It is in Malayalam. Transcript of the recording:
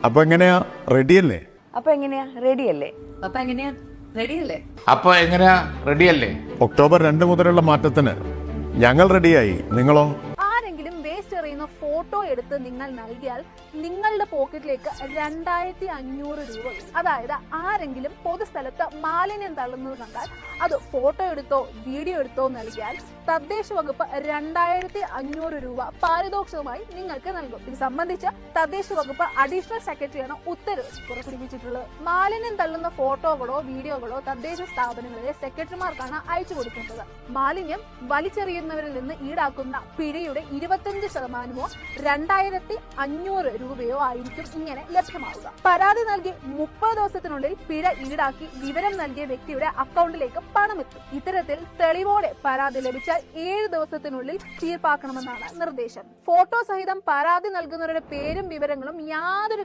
അപ്പൊ എങ്ങനെയാ, റെഡിയല്ലേ? അപ്പൊ എങ്ങനെയാ, റെഡിയല്ലേ? ഒക്ടോബർ 2 മുതലുള്ള മാറ്റത്തിന് ഞങ്ങൾ റെഡിയായി. നിങ്ങളോ? ആരെങ്കിലും വേസ്റ്റ് എറിയുന്ന ഫോട്ടോ എടുത്ത് നിങ്ങൾ നൽകിയാൽ നിങ്ങളുടെ പോക്കറ്റിലേക്ക് 2500 രൂപ വരും. അതായത് ആരെങ്കിലും പൊതുസ്ഥലത്ത് മാലിന്യം തള്ളുന്നത് കണ്ടാൽ അത് ഫോട്ടോ എടുത്തോ വീഡിയോ എടുത്തോ നൽകിയാൽ തദ്ദേശ വകുപ്പ് 2500 രൂപ പാരിതോഷികമായി നിങ്ങൾക്ക് നൽകും. ഇത് സംബന്ധിച്ച് തദ്ദേശ വകുപ്പ് അഡീഷണൽ സെക്രട്ടറിയാണ് ഉത്തരവ് പുറപ്പെടുവിച്ചിട്ടുള്ളത്. മാലിന്യം തള്ളുന്ന ഫോട്ടോകളോ വീഡിയോകളോ തദ്ദേശ സ്ഥാപനങ്ങളിലെ സെക്രട്ടറിമാർക്കാണ് അയച്ചു കൊടുക്കേണ്ടത്. മാലിന്യം വലിച്ചെറിയുന്നവരിൽ നിന്ന് ഈടാക്കുന്ന പിഴയുടെ 25%മോ 2500 രൂപയോ ആയിരിക്കും ഇങ്ങനെ ലഭ്യമാവുക. പരാതി നൽകി 30 ദിവസത്തിനുള്ളിൽ പിഴ ഈടാക്കി വിവരം നൽകിയ വ്യക്തിയുടെ അക്കൗണ്ടിലേക്ക് പണമെത്തും. ഇത്തരത്തിൽ തെളിവോടെ പരാതി ലഭിച്ചാൽ 7 ദിവസത്തിനുള്ളിൽ തീർപ്പാക്കണമെന്നാണ് നിർദ്ദേശം. ഫോട്ടോ സഹിതം പരാതി നൽകുന്നവരുടെ പേരും വിവരങ്ങളും യാതൊരു